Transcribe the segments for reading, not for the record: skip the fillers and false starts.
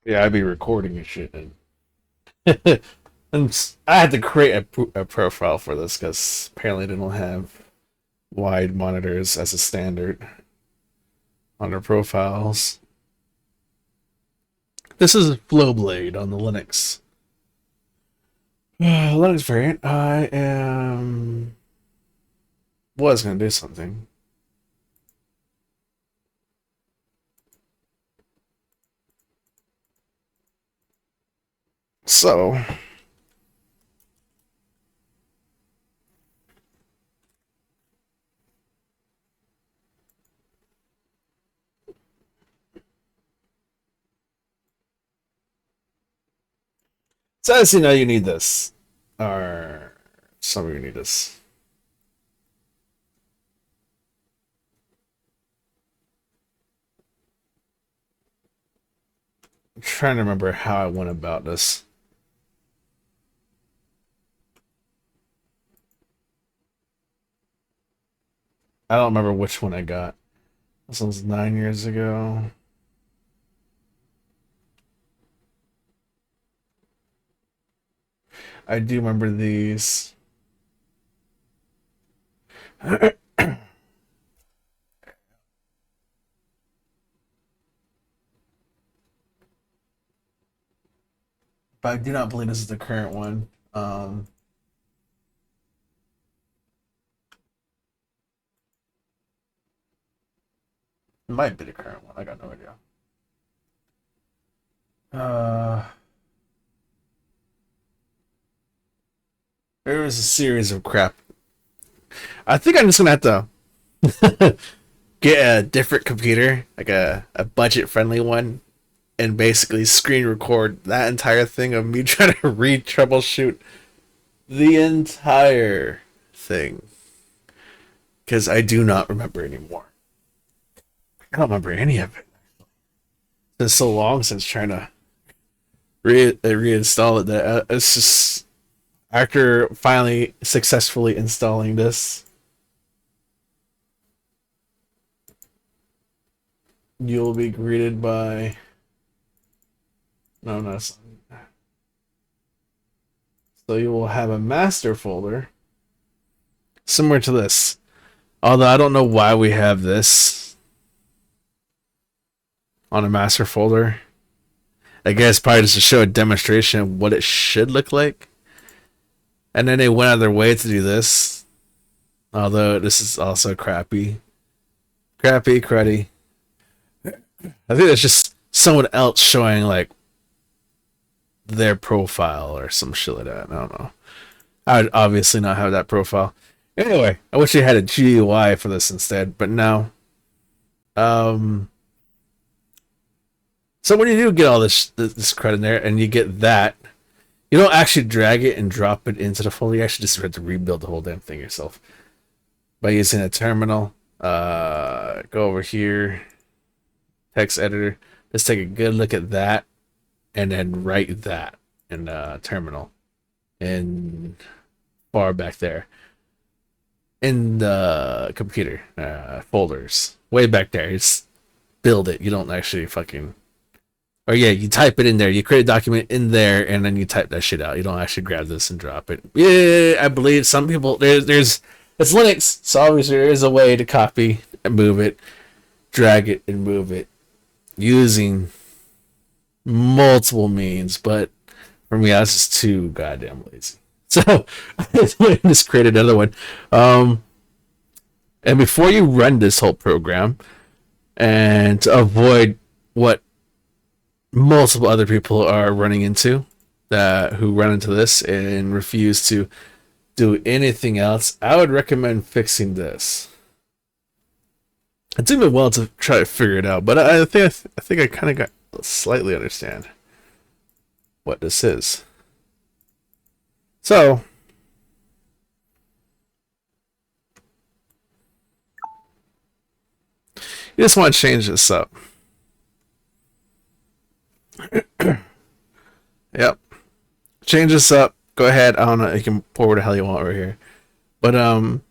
Yeah, I'd be recording and shit. And, I had to create a profile for this because apparently they don't have wide monitors as a standard on their profiles. This is Flowblade on the Linux. Linux variant. I am was gonna do something. So as you know, you need this, or some of you need this. I'm trying to remember how I went about this. I don't remember which one I got. This was 9 years ago. I do remember these. But I do not believe this is the current one. It might be the current one. I got no idea. Uh, there was a series of crap. I think I'm just gonna have to get a different computer, like a budget friendly one, and basically screen record that entire thing of me trying to re troubleshoot the entire thing. Because I do not remember anymore. I don't remember any of it. It's been so long since trying to reinstall it that it's just after finally successfully installing this, you'll be greeted by no. So you will have a master folder similar to this. Although I don't know why we have this on a master folder. I guess probably just to show a demonstration of what it should look like. And then they went out of their way to do this. Although this is also crappy. Cruddy. I think that's just someone else showing like their profile or some shit like that. I don't know. I would obviously not have that profile. Anyway, I wish they had a GUI for this instead, but no. Um so when you do get all this credit in there and you get that, you don't actually drag it and drop it into the folder. You actually just have to rebuild the whole damn thing yourself by using a terminal. Go over here, text editor. Let's take a good look at that, and then write that in terminal, and far back there in the computer folders, way back there. Just build it. You don't actually fucking. Or yeah, you type it in there. You create a document in there, and then you type that shit out. You don't actually grab this and drop it. Yeah, I believe some people there's it's Linux, so obviously there is a way to copy and move it, drag it and move it using multiple means. But for me, I was just too goddamn lazy. So I just created another one. And before you run this whole program, and to avoid what multiple other people are running into that who run into this and refuse to do anything else, I would recommend fixing this. It took me a while to try to figure it out, but I think I kind of got slightly understand what this is. So you just want to change this up. Yep. Change this up. Go ahead. I don't know. You can pour what the hell you want right here. But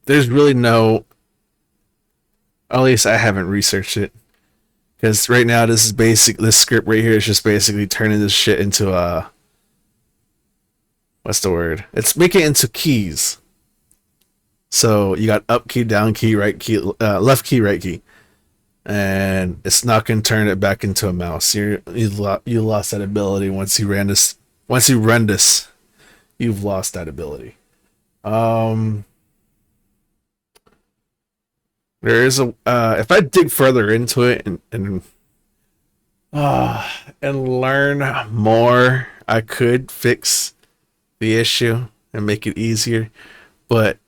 there's really no. At least I haven't researched it. Because right now this script right here is just basically turning this shit into a, what's the word? It's making it into keys. So you got up key, down key, right key, left key, right key, and it's not gonna turn it back into a mouse. You lost that ability once you ran this. Once you run this, you've lost that ability. Um, there is a if I dig further into it uh, and learn more, I could fix the issue and make it easier. But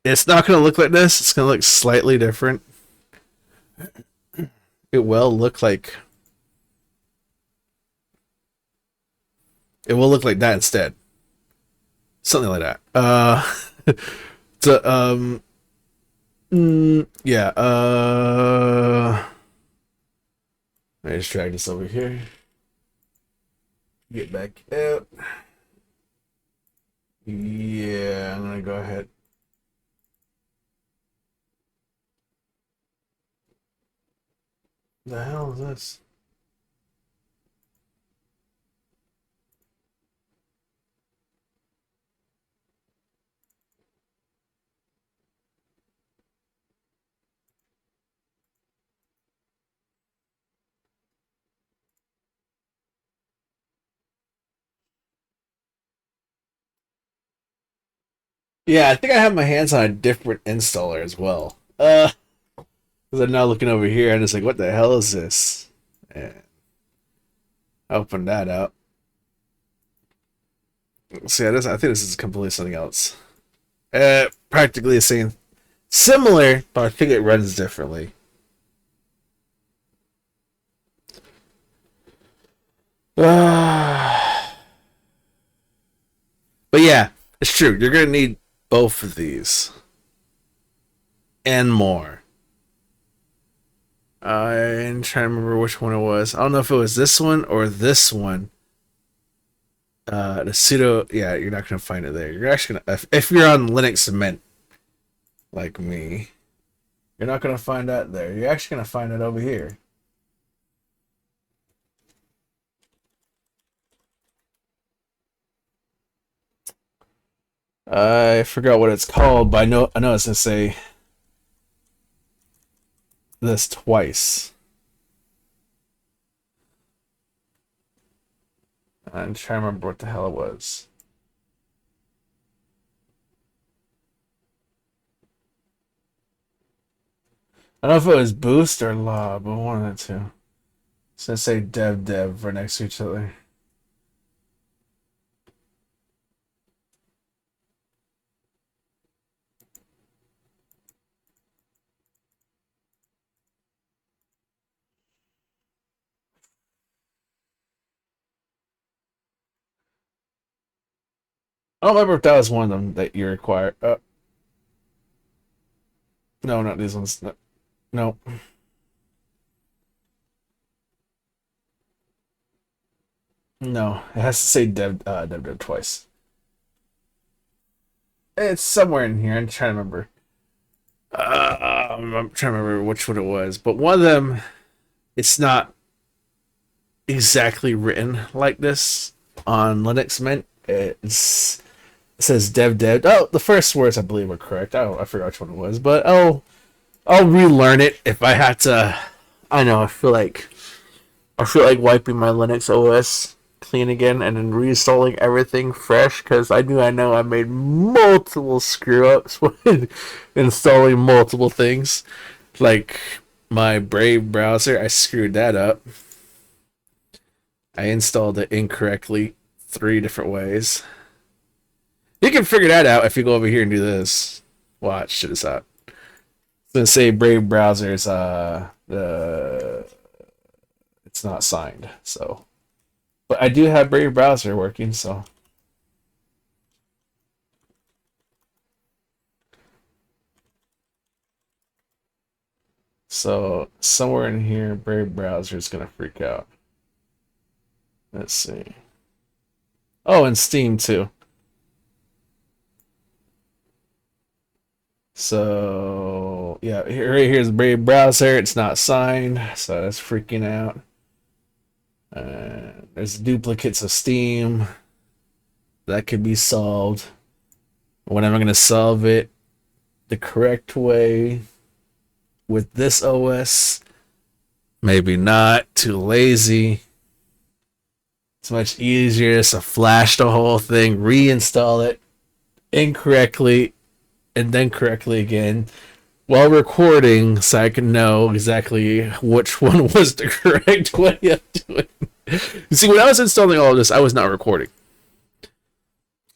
it's not going to look like this. It's going to look slightly different. It will look like that instead. Something like that. So, yeah. Let me just drag this over here. Get back out. Yeah, I'm gonna go ahead. The hell is this? Yeah, I think I have my hands on a different installer as well. Because I'm now looking over here and it's like, what the hell is this? And open that up. See, I think this is completely something else. Practically the same, similar, but I think it runs differently. But yeah, it's true. You're gonna need both of these and more. I'm trying to remember which one it was. I don't know if it was this one or this one. The pseudo, yeah, you're not gonna find it there. You're actually gonna, if you're on Linux Mint like me, you're not gonna find that there. You're actually gonna find it over here. I forgot what it's called, but I know it's gonna say this twice. I'm trying to remember what the hell it was. I don't know if it was Boost or Law, but one of the two. It's gonna say dev right next to each other. I don't remember if that was one of them that you require. No, not these ones. No, no. No. It has to say dev twice. It's somewhere in here. I'm trying to remember. I'm trying to remember which one it was, but one of them, it's not exactly written like this on Linux Mint. It says dev. Oh, the first words I believe are correct. I forgot which one it was, but I'll relearn it if I had to. I know. I feel like wiping my Linux OS clean again and then reinstalling everything fresh because I know I made multiple screw ups when installing multiple things. Like my Brave browser, I screwed that up. I installed it incorrectly 3 different ways. You can figure that out if you go over here and do this. Watch, check this out. It's gonna say Brave browsers. The it's not signed, so. But I do have Brave browser working, so. So somewhere in here, Brave browser is gonna freak out. Let's see. Oh, and Steam too. So yeah, right here's the Brave browser. It's not signed, so that's freaking out. There's duplicates of Steam that could be solved. When am I going to solve it the correct way with this OS? Maybe not. Too lazy. It's much easier to flash the whole thing, reinstall it incorrectly, and then correctly again while recording, so I can know exactly which one was the correct way of doing it. You see, when I was installing all of this, I was not recording.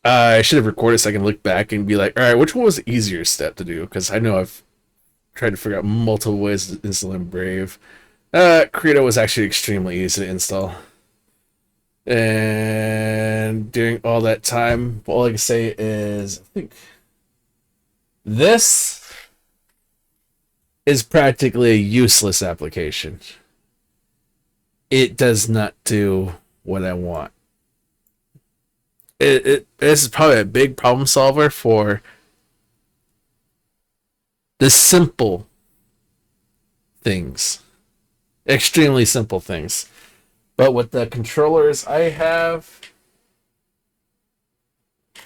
I should have recorded so I can look back and be like, all right, which one was the easier step to do? Because I know I've tried to figure out multiple ways to install Brave. Credo was actually extremely easy to install. And during all that time, all I can say is, I think this is practically a useless application. It does not do what I want. This is probably a big problem solver for the simple things, extremely simple things. But with the controllers I have,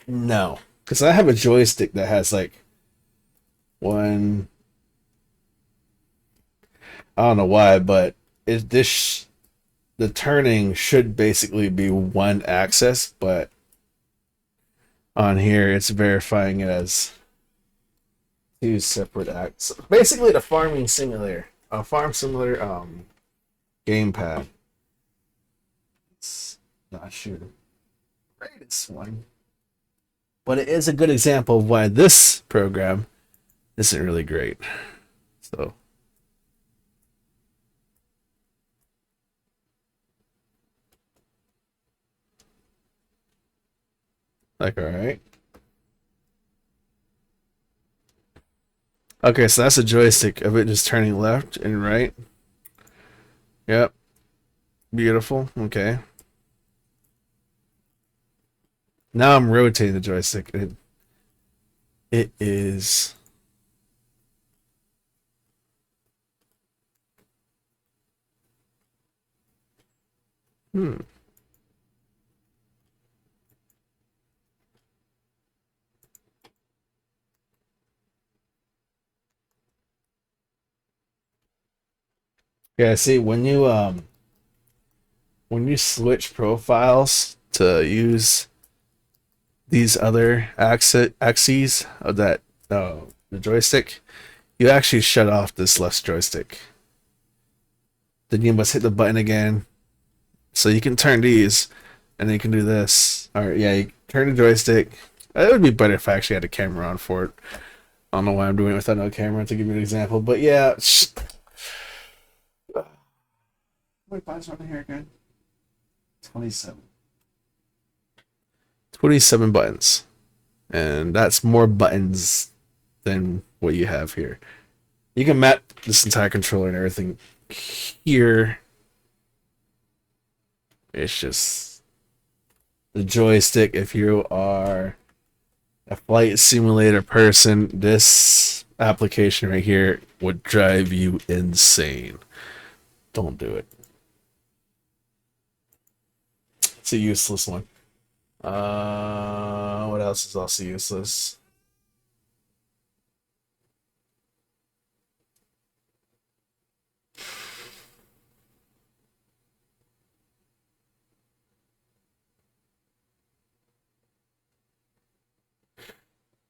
no, because I have a joystick that has like one. I don't know why, but the turning should basically be one axis, but on here it's verifying it as two separate axes. Basically, the farm simulator gamepad. It's not sure the greatest one, but it is a good example of why this program isn't really great. So. Like, all right. Okay, so that's a joystick of it just turning left and right. Yep. Beautiful. Okay. Now I'm rotating the joystick. It is. Yeah, see, when you switch profiles to use these other axes of that the joystick, you actually shut off this left joystick. Then you must hit the button again, so you can turn these, and then you can do this. All right, yeah, you turn the joystick. It would be better if I actually had a camera on for it. I don't know why I'm doing it without no camera to give you an example, but yeah. Wait, buttons on here again. 27. 27 buttons. And that's more buttons than what you have here. You can map this entire controller and everything here. It's just the joystick. If you are a flight simulator person, this application right here would drive you insane. Don't do it. It's a useless one. What else is also useless?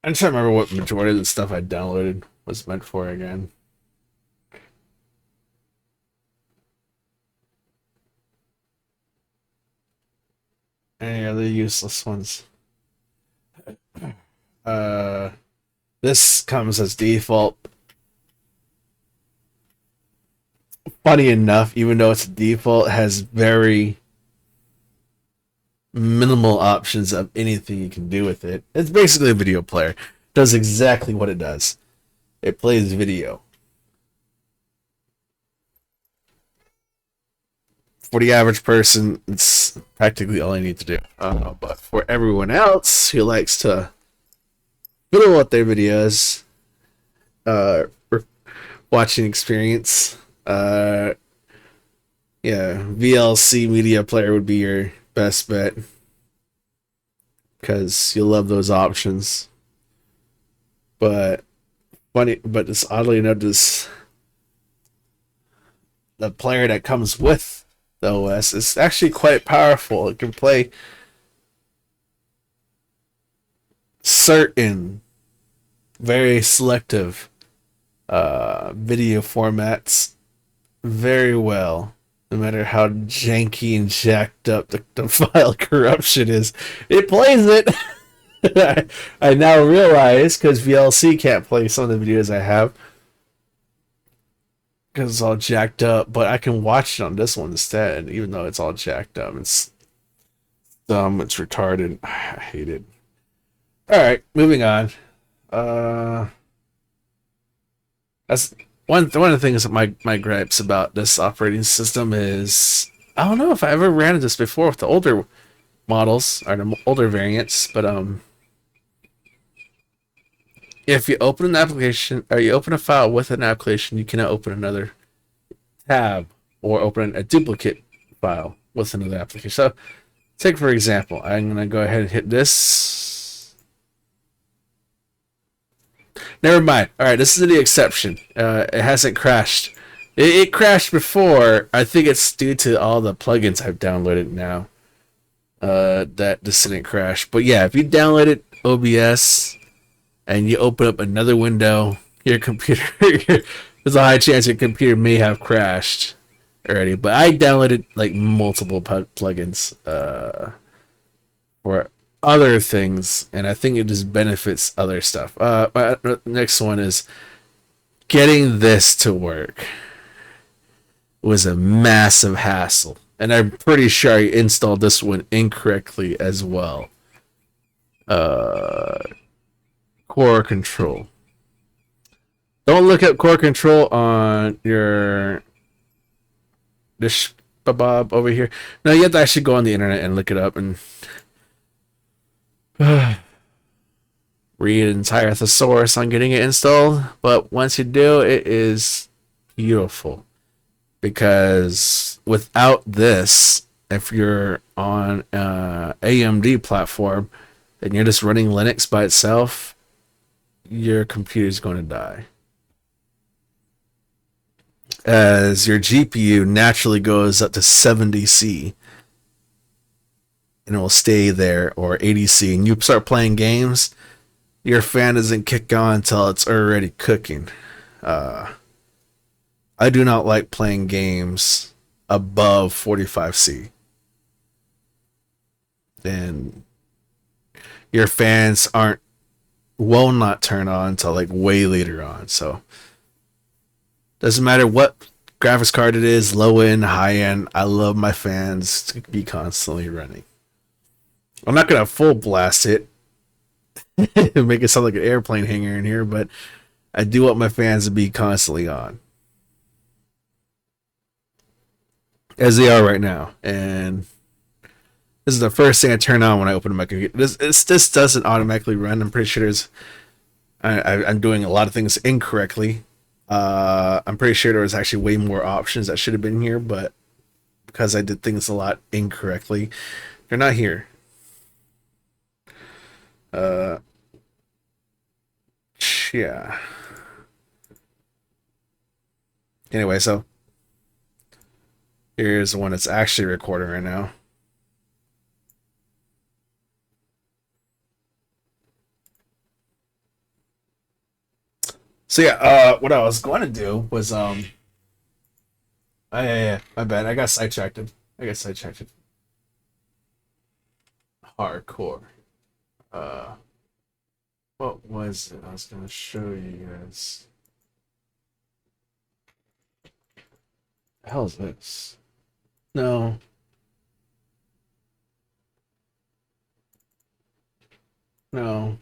I'm trying to remember what majority of the stuff I downloaded was meant for again. Any other useless ones? This comes as default. Funny enough, even though it's default, it has very minimal options of anything you can do with it. It's basically a video player. It does exactly what it does. It plays video. For the average person, it's practically all I need to do. But for everyone else who likes to fiddle with their videos, watching experience. Yeah, VLC media player would be your best bet because you'll love those options. But funny, but it's oddly enough, this the player that comes with the OS is actually quite powerful. It can play certain very selective video formats very well, no matter how janky and jacked up the file corruption is. It plays it. I now realize because VLC can't play some of the videos I have because it's all jacked up, but I can watch it on this one instead, even though it's all jacked up. It's dumb. It's retarded. I hate it. All right, moving on. Uh, that's one of the things that my gripes about this operating system is I don't know if I ever ran into this before with the older models or the older variants, but if you open an application or you open a file with an application, you cannot open another tab or open a duplicate file with another application. So, take for example, I'm gonna go ahead and hit this. Never mind. All right, this is the exception. It hasn't crashed. It crashed before. I think it's due to all the plugins I've downloaded now. That this didn't crash. But yeah, if you downloaded OBS and you open up another window, your computer, there's a high chance your computer may have crashed already. But I downloaded like multiple plugins for other things, and I think it just benefits other stuff. My next one is getting this to work was a massive hassle, and I'm pretty sure I installed this one incorrectly as well. Uh, Core control. Don't look up core control on your this bob over here. No, you have to actually go on the internet and look it up and read an entire thesaurus on getting it installed. But once you do, it is beautiful because without this, if you're on AMD platform and you're just running Linux by itself, your computer's going to die. As your GPU naturally goes up to 70C and it will stay there, or 80C, and you start playing games, your fan doesn't kick on until it's already cooking. I do not like playing games above 45C. And your fans will not turn on until like way later on. So doesn't matter what graphics card it is, low end, high end. I love my fans to be constantly running. I'm not gonna full blast it and make it sound like an airplane hangar in here, but I do want my fans to be constantly on, as they are right now. And this is the first thing I turn on when I open my computer. This doesn't automatically run. I'm pretty sure I'm doing a lot of things incorrectly. I'm pretty sure there was actually way more options that should have been here, but because I did things a lot incorrectly, they're not here. Yeah. Anyway, so here's the one that's actually recording right now. So yeah, what I was going to do was yeah, my bad. I got sidetracked. Hardcore. Uh, what was it? I was going to show you guys. The hell is this? No. No.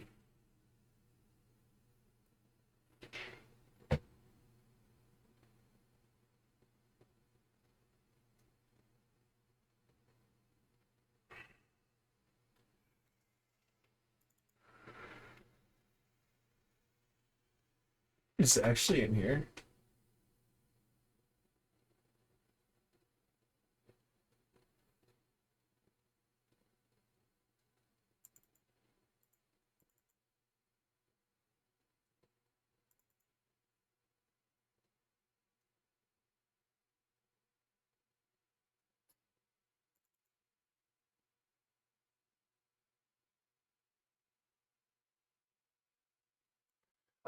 It's actually in here.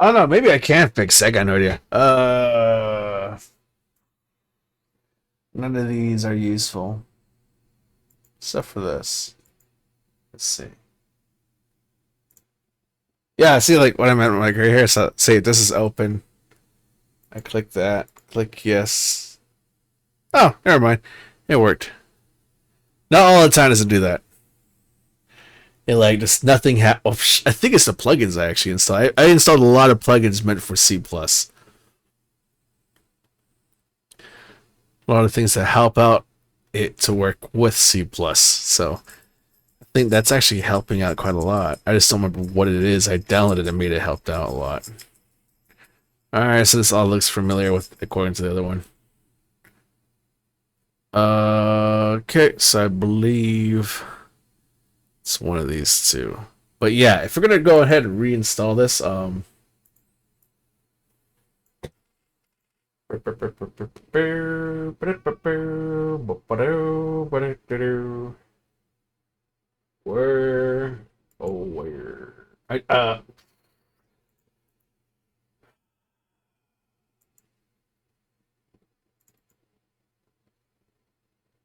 I don't know. Maybe I can fix it. I got no idea. None of these are useful except for this. Let's see. Yeah, see, like what I meant like right here. So, see, this is open. I click that. Click yes. Oh, never mind. It worked. Not all the time does it do that. It like just nothing Oh, I think it's the plugins I actually installed. I installed a lot of plugins meant for C plus. A lot of things that help out it to work with C plus. So I think that's actually helping out quite a lot. I just don't remember what it is. I downloaded it and made it helped out a lot. All right, so this all looks familiar with according to the other one. Okay, so I believe it's one of these two. But yeah, if we're gonna go ahead and reinstall this, where, oh where, I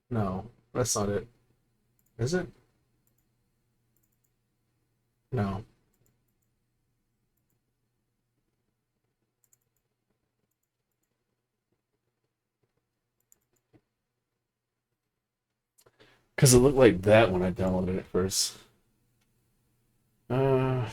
no, that's not it. Is it? No, because it looked like that when I downloaded it first. Uh,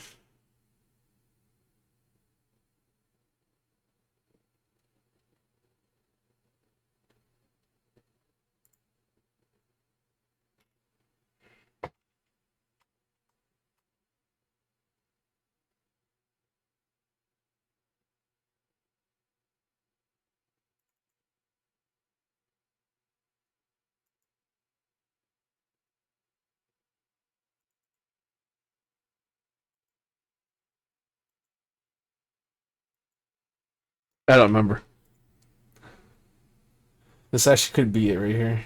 I don't remember. This actually could be it right here.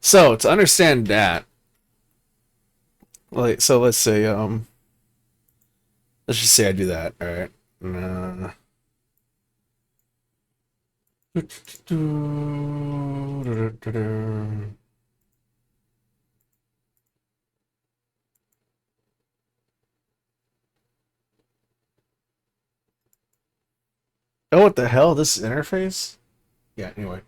So to understand that, like, so let's say, let's just say I do that. All right. Oh, what the hell? This is interface? Yeah. Anyway.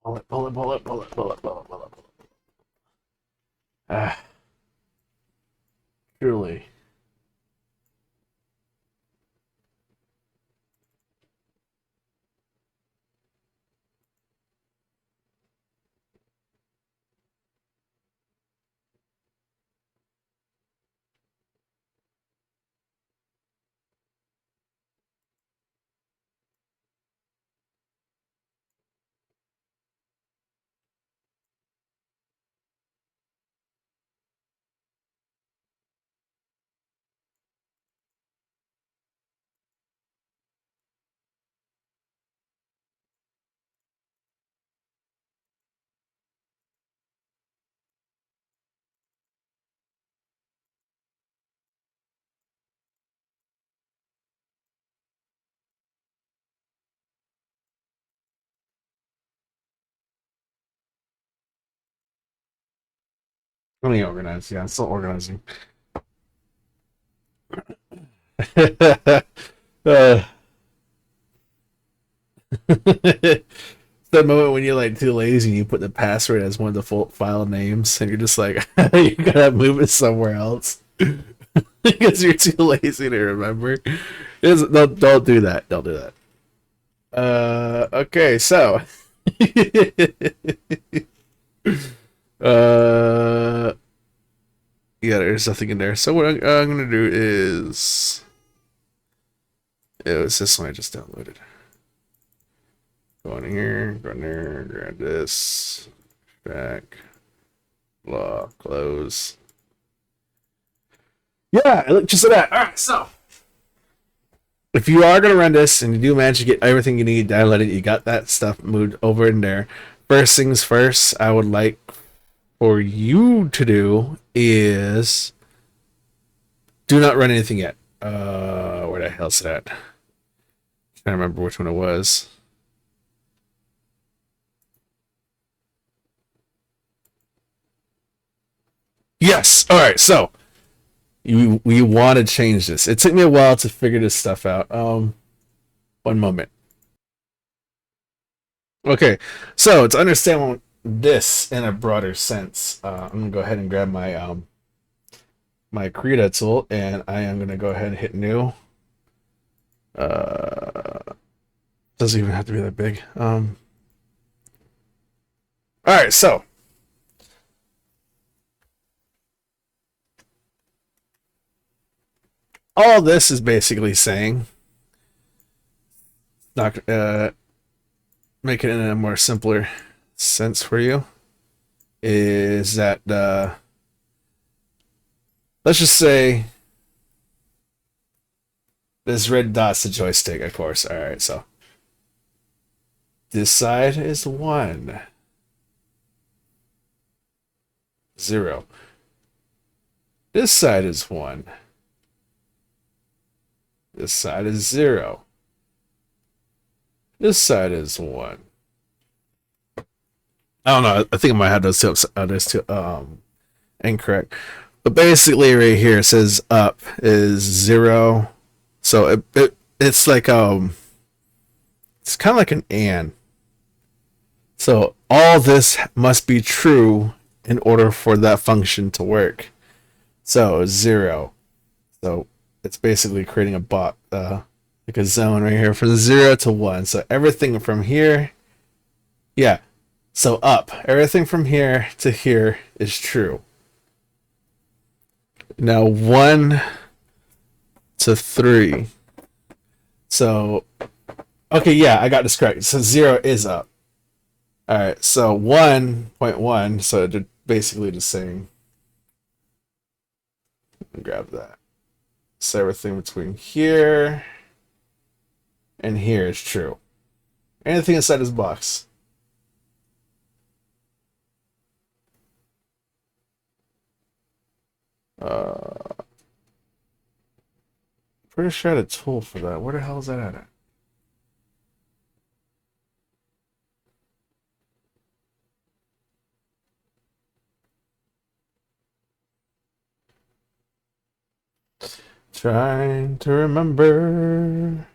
Pull it. Pull it. Pull it. Pull it. Pull it. Pull it. Pull it. Pull it. Ah, truly. Let me organize. Yeah, I'm still organizing. uh, the moment when you're like too lazy and you put the password as one of the default file names and you're just like you gotta move it somewhere else because you're too lazy to remember. Don't do that. Don't do that. Okay, so uh yeah, there's nothing in there. So what I'm gonna do is it was this one I just downloaded. Go in here, grab this, back, blah, close. Yeah, it looked just like that. All right, so if you are gonna run this and you do manage to get everything you need downloaded, you got that stuff moved over in there. First things first, I would like for you to do is do not run anything yet. Where the hell's that? Trying to remember which one it was. Yes. All right. So you want to change this. It took me a while to figure this stuff out. One moment. Okay. So to understand this in a broader sense, I'm gonna go ahead and grab my Krita tool, and I am gonna go ahead and hit new. Doesn't even have to be that big. All right. So all this is basically saying, not make it in a more simpler sense for you, is that let's just say this red dot's the joystick, of course. All right, so this side is 1, 0. This side is 1. This side is 0. This side is 1. I don't know. I think I might have those two incorrect. But basically, right here it says up is 0. So it's like it's kind of like an and. So all this must be true in order for that function to work. So 0. So it's basically creating a like a zone right here from 0 to 1. So everything from here, yeah. So up, everything from here to here is true. Now 1 to 3. So, okay, yeah, I got this correct. So 0 is up. All right, so 1.1, so they're basically the same. Grab that. So everything between here and here is true. Anything inside this box. Pretty sure I had a tool for that. Where the hell is that at? Trying to remember.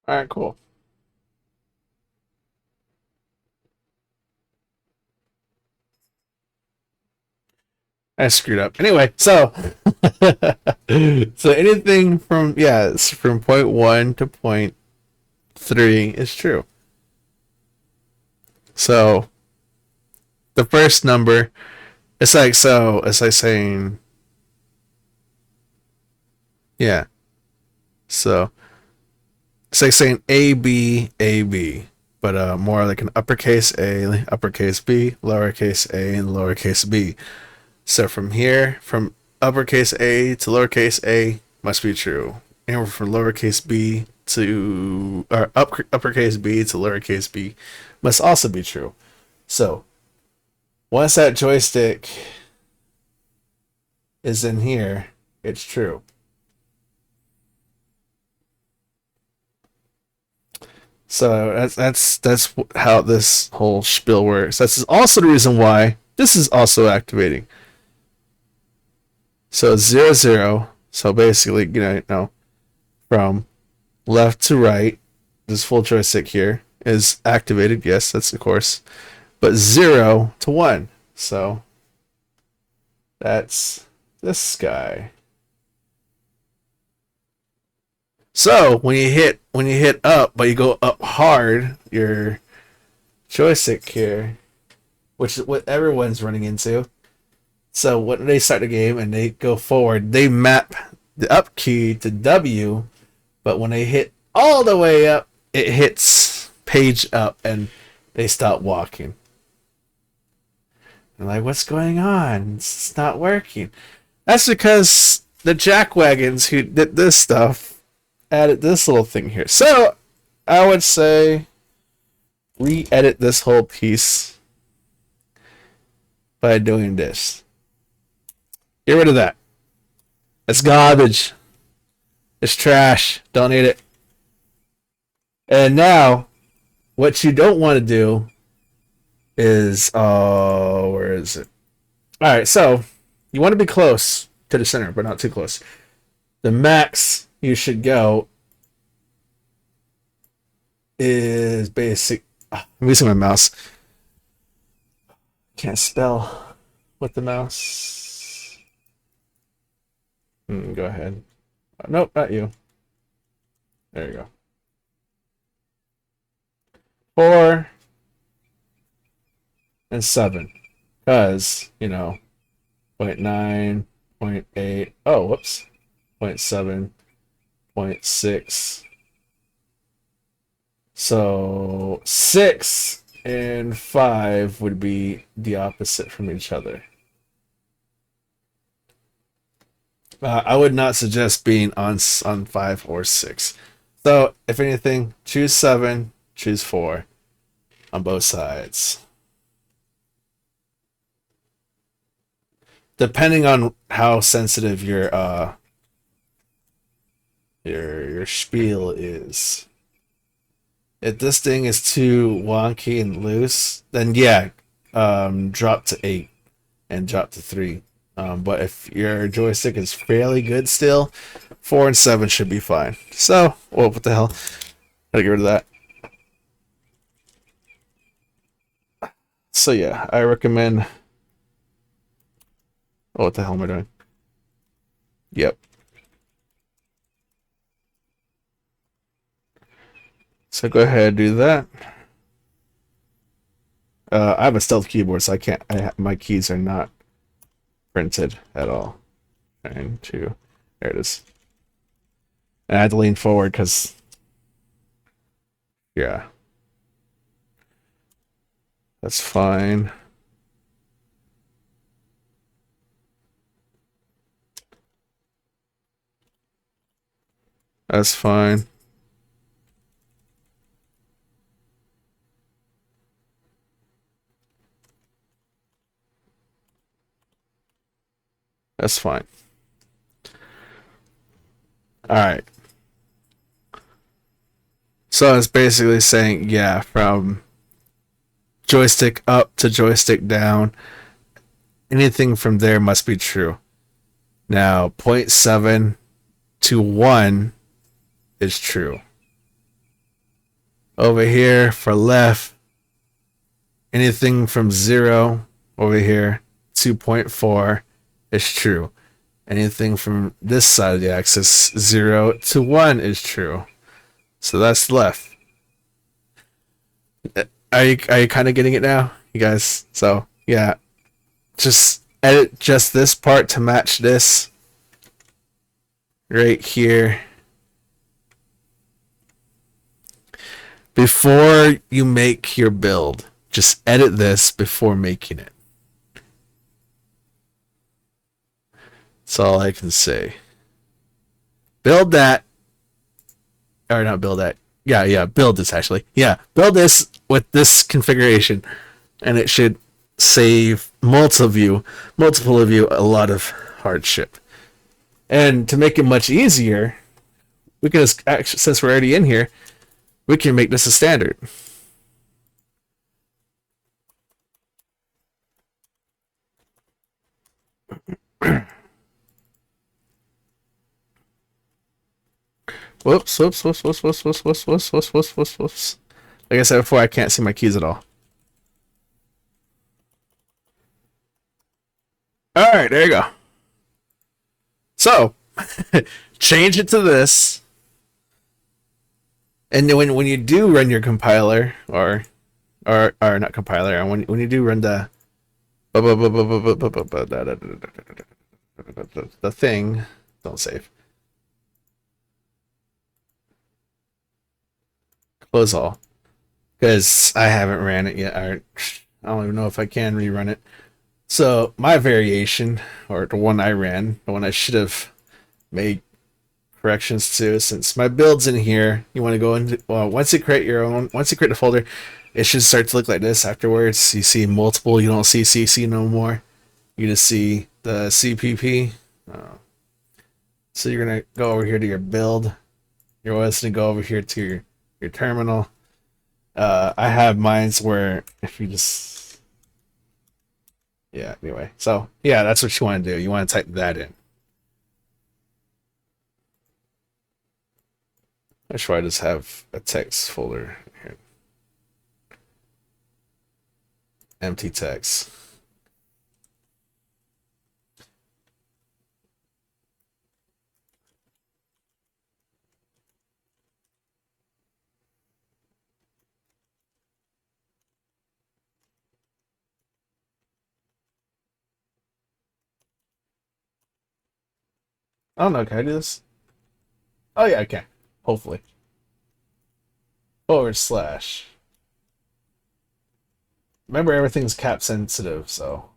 All right, cool. I screwed up. Anyway, so so anything from it's from point 1 to point 3 is true. So the first number, it's like saying yeah. So it's like saying A B A B, but more like an uppercase A, uppercase B, lowercase a, and lowercase b. So from here, from uppercase A to lowercase a must be true. And from lowercase b to or uppercase b to lowercase b must also be true. So once that joystick is in here, it's true. So that's how this whole spiel works. That's also the reason why this is also activating. So 0 0. So basically, from left to right, this full joystick here is activated. Yes, that's of course. But 0 to 1. So that's this guy. So when you hit up, but you go up hard, your joystick here, which is what everyone's running into. So when they start the game and they go forward, they map the up key to W, but when they hit all the way up, it hits page up and they stop walking. I'm like, what's going on? It's not working. That's because the jackwagons who did this stuff added this little thing here. So I would say re-edit this whole piece by doing this. Get rid of that. It's garbage. It's trash. Don't eat it. And now, what you don't want to do is, where is it? All right, so you want to be close to the center, but not too close. The max you should go is basic. I'm using my mouse. Can't spell with the mouse. Go ahead. Nope, not you. There you go. 4 and 7. Because, 0.9, 0.8. Oh, whoops. 0.7, 0.6. So 6 and 5 would be the opposite from each other. I would not suggest being on 5 or 6. So, if anything, choose 7, choose 4 on both sides. Depending on how sensitive your spiel is. If this thing is too wonky and loose, then yeah, drop to 8 and drop to 3. But if your joystick is fairly good still, 4 and 7 should be fine. So, what the hell? Gotta get rid of that. So yeah, I recommend. Oh, what the hell am I doing? Yep. So go ahead and do that. I have a stealth keyboard, so I can't. My keys are not printed at all. Trying to. There it is. And I had to lean forward because. Yeah. That's fine. That's fine. That's fine. All right. So it's basically saying, yeah, from joystick up to joystick down, anything from there must be true. Now, 0.7 to 1 is true. Over here for left, anything from 0 over here, 2.4 is true. Anything from this side of the axis, 0 to 1 is true. So that's left. Are you kind of getting it now, you guys? So yeah, just edit just this part to match this right here. Before you make your build, just edit this before making it. That's all I can say. Build that, or not build that. Yeah, build this actually. Yeah, build this with this configuration, and it should save multiple of you a lot of hardship. And to make it much easier, we can just actually, since we're already in here, we can make this a standard. Whoops. Like I said before, I can't see my keys at all. All right, there you go. So, change it to this. And when you do run your compiler, or not compiler, when you do run the thing, don't save. Close all. Because I haven't ran it yet. I don't even know if I can rerun it. So my variation, or the one I ran, the one I should have made corrections to, since my build's in here, you want to go into, well, once you create the folder, it should start to look like this afterwards. You see multiple, you don't see CC no more. You just see the CPP. So you're going to go over here to your build. You're always going to go over here to your terminal. I have mines where if you just, yeah, anyway. So, yeah, that's what you want to do. You want to type that in. I should I just have a text folder here. Empty text. I don't know, can I do this? Oh yeah, I can. Hopefully. /. Remember, everything's cap sensitive, so.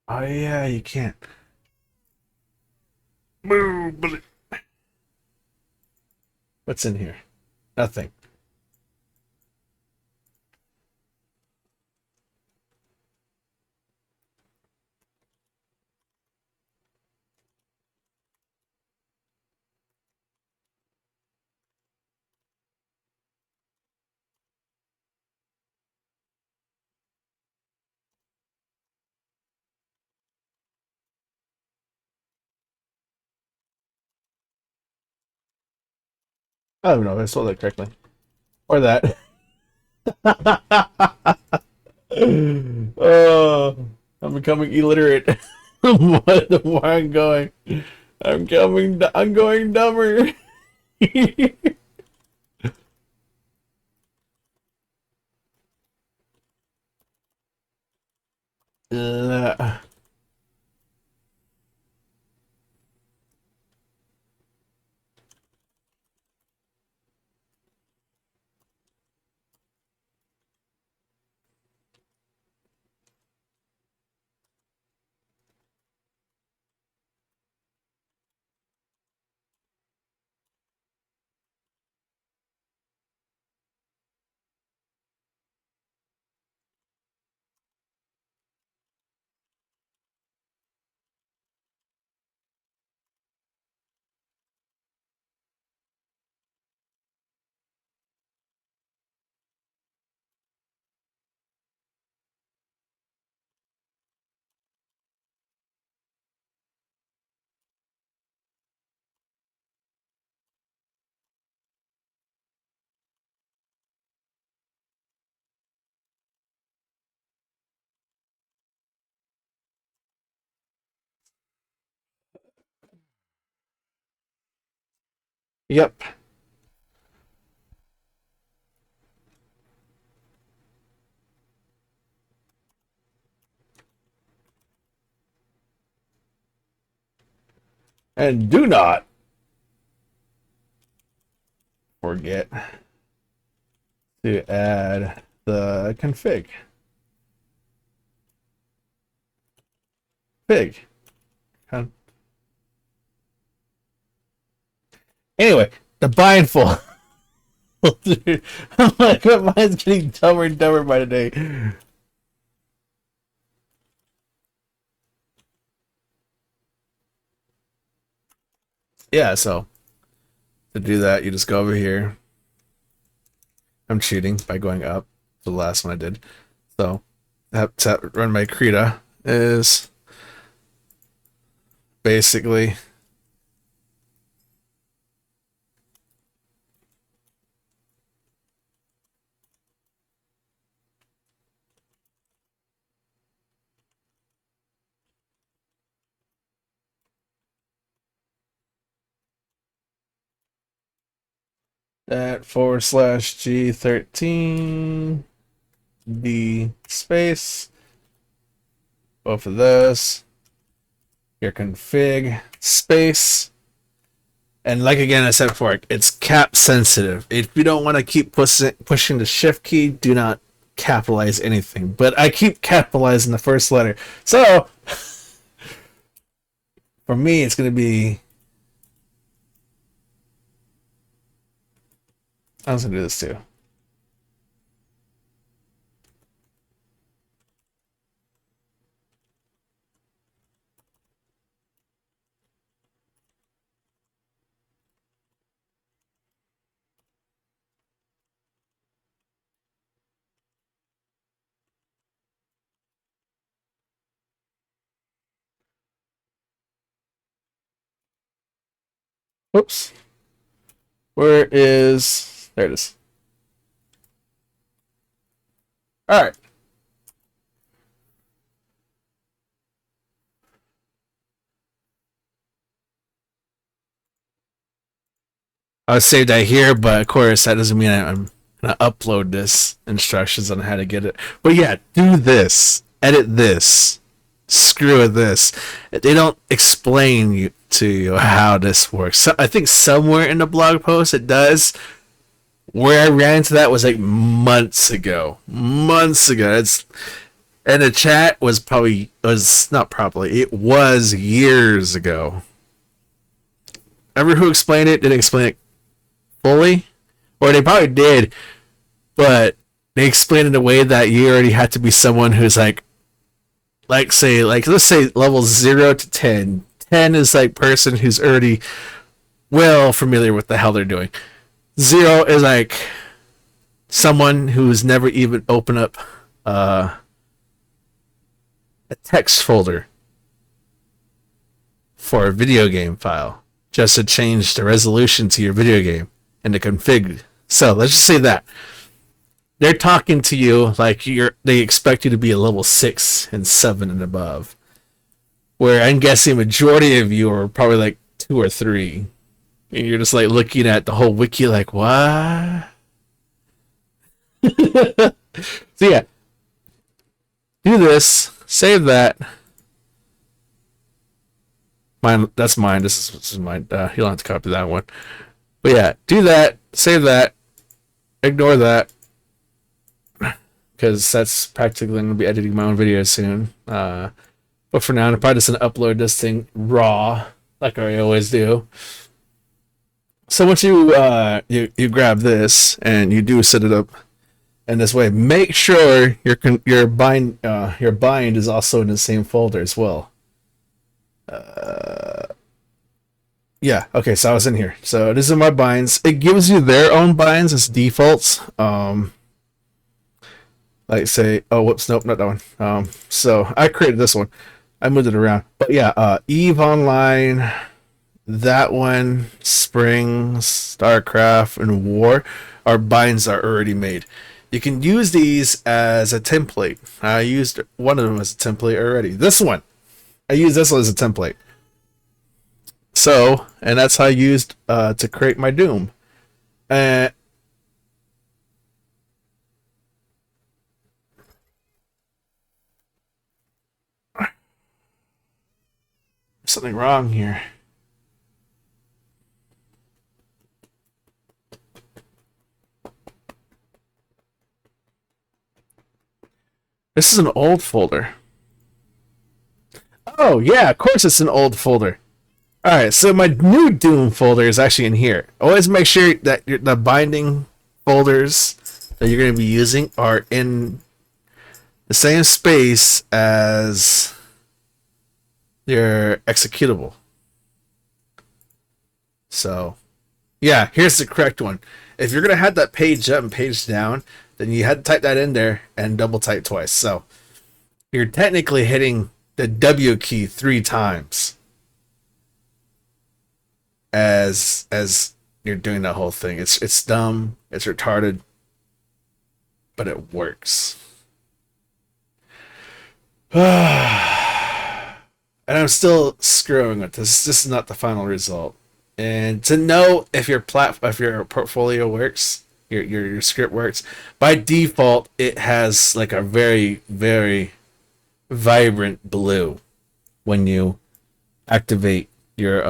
Oh yeah, you can't. What's in here? Nothing. I don't know if I spelled that correctly. Or that. Oh, I'm becoming illiterate. The more I'm going, I'm going dumber. Uh, yep. And do not forget to add the config. config. Anyway, the bind folder. Dude, I'm like, mine's getting dumber and dumber by the day. Yeah, so to do that, you just go over here. I'm cheating by going up. The last one I did. So that run my Krita is basically that /G13 D space, both of those, your config space, and like again I said before, it's cap sensitive. If you don't want to keep pushing the shift key, do not capitalize anything. But I keep capitalizing the first letter, so for me it's going to be. I was going to do this too. Oops. Where is... There it is. Alright. I saved that here, but of course that doesn't mean I'm going to upload this instructions on how to get it. But yeah, do this. Edit this. Screw with this. They don't explain to you how this works. So, I think somewhere in the blog post it does. Where I ran into that was like months ago. It's and the chat was it was years ago. Everyone who explained it didn't explain it fully, or they probably did, but they explained in a way that you already had to be someone who's like let's say level 0 to 10. 10 is like person who's already well familiar with the hell they're doing. 0 is like someone who's never even opened up a text folder for a video game file just to change the resolution to your video game and the config. So let's just say that they're talking to you like they expect you to be a level 6 and 7 and above, where I'm guessing majority of you are probably like 2 or 3, and you're just like looking at the whole wiki like, what? So yeah, do this, save that. Mine, that's mine. This is mine. You don't have to copy that one. But yeah, do that, save that, ignore that, because that's practically going to be editing my own videos soon. But for now, I'm probably just going to upload this thing raw, like I always do. So once you grab this and you do set it up in this way, make sure your bind is also in the same folder as well. Yeah, okay, so I was in here. So this is my binds. It gives you their own binds as defaults. Like say, oh whoops, nope, not that one. So I created this one. I moved it around. But yeah, Eve Online, that one, Spring, StarCraft, and War, our binds are already made. You can use these as a template. I used one of them as a template already. This one, I used this one as a template. So, and that's how I used to create my Doom. Something wrong here. This is an old folder. Oh, yeah, of course it's an old folder. Alright, so my new Doom folder is actually in here. Always make sure that the binding folders that you're going to be using are in the same space as your executable. So, yeah, here's the correct one. If you're going to have that page up and page down, then you had to type that in there and double type twice. So, you're technically hitting the W key 3 times as you're doing that whole thing. It's dumb, it's retarded, but it works. And I'm still screwing with this. This is not the final result. And to know if your portfolio works, your script works, by default it has like a very, very vibrant blue when you activate your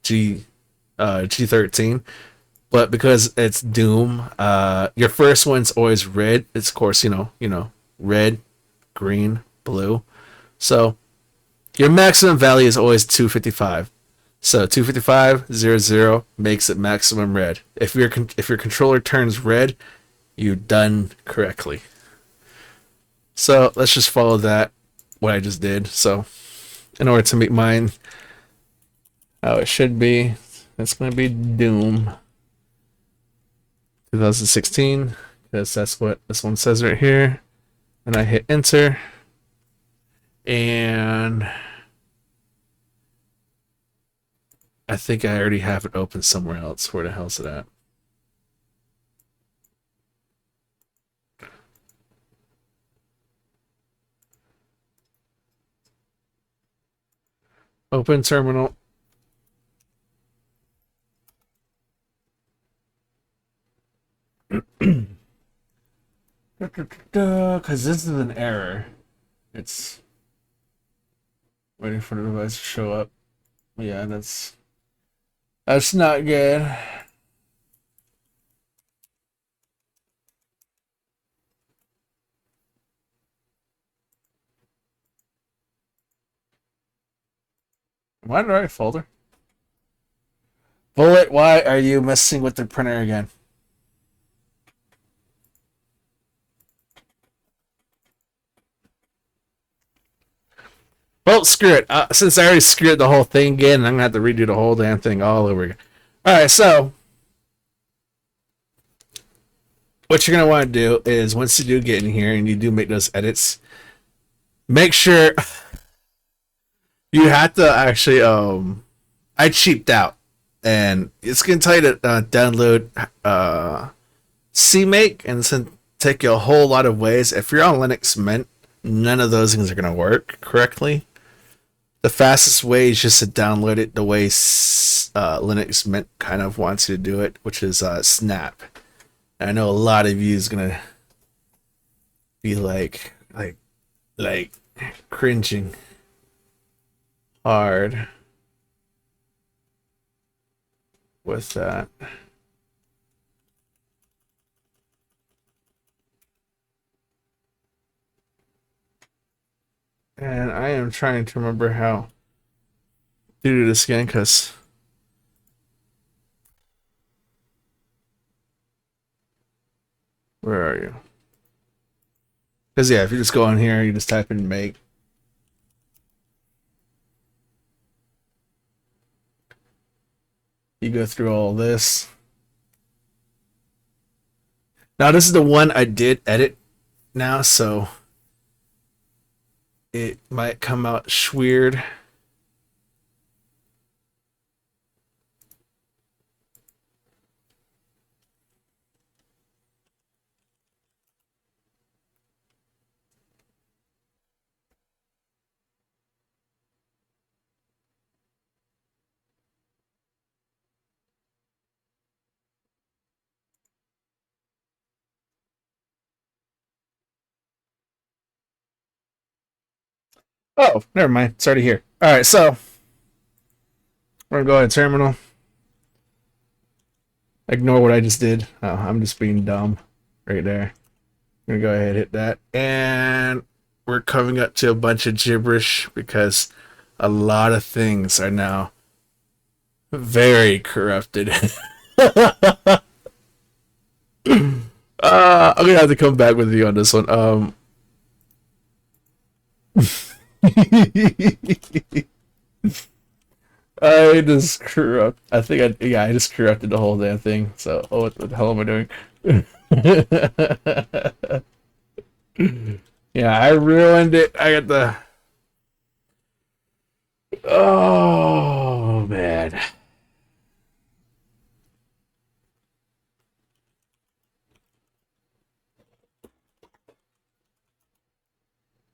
G13. But because it's Doom, your first one's always red. It's of course, red, green, blue. So your maximum value is always 255. So 255.00 makes it maximum red. If your controller turns red, you've done correctly. So let's just follow that, what I just did. So in order to make mine how it should be, it's going to be Doom 2016, because that's what this one says right here. And I hit enter. And I think I already have it open somewhere else. Where the hell's it at? Open terminal. Because this is an error. It's waiting for the device to show up. Yeah, that's not good. Am I in the right folder? Bullet, why are you messing with the printer again? Well, screw it. Since I already screwed the whole thing again, I'm going to have to redo the whole damn thing all over again. Alright, so what you're going to want to do is once you do get in here and you do make those edits, make sure you have to actually, I cheaped out. And it's going to tell you to download CMake, and it's going to take you a whole lot of ways. If you're on LinuxMint, none of those things are going to work correctly. The fastest way is just to download it the way LinuxMint kind of wants you to do it, which is Snap. And I know a lot of you is going to be like cringing hard with that. And I am trying to remember how to do this again, because where are you? Because yeah, if you just go on here, you just type in make. You go through all this. Now this is the one I did edit now, so it might come out weird. Oh, never mind. It's already here. All right, so we're gonna go ahead terminal. Ignore what I just did. Oh, I'm just being dumb right there. I'm gonna go ahead and hit that, and we're coming up to a bunch of gibberish because A lot of things are now very corrupted. I'm gonna have to come back with you on this one. I just corrupt. I think I just corrupted the whole damn thing. So, oh, what the hell am I doing? Yeah, I ruined it. I got the. Oh man.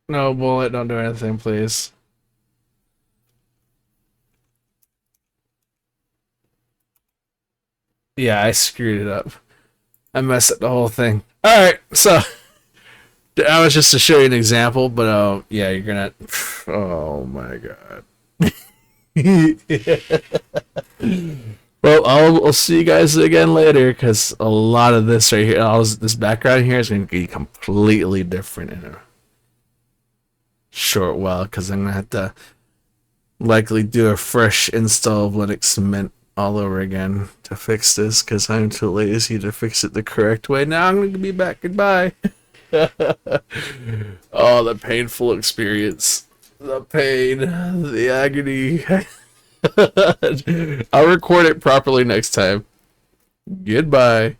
No bullet. Don't do anything, please. Yeah, I screwed it up. I messed up the whole thing. All right, so that was just to show you an example, but yeah, you're gonna. Oh my god. Well, I'll see you guys again later because a lot of this right here, this background here is going to be completely different in a short while because I'm going to have to likely do a fresh install of Linux Mint all over again to fix this because I'm too lazy to fix it the correct way. Now I'm going to be back. Goodbye. Oh, the painful experience. The pain. The agony. I'll record it properly next time. Goodbye.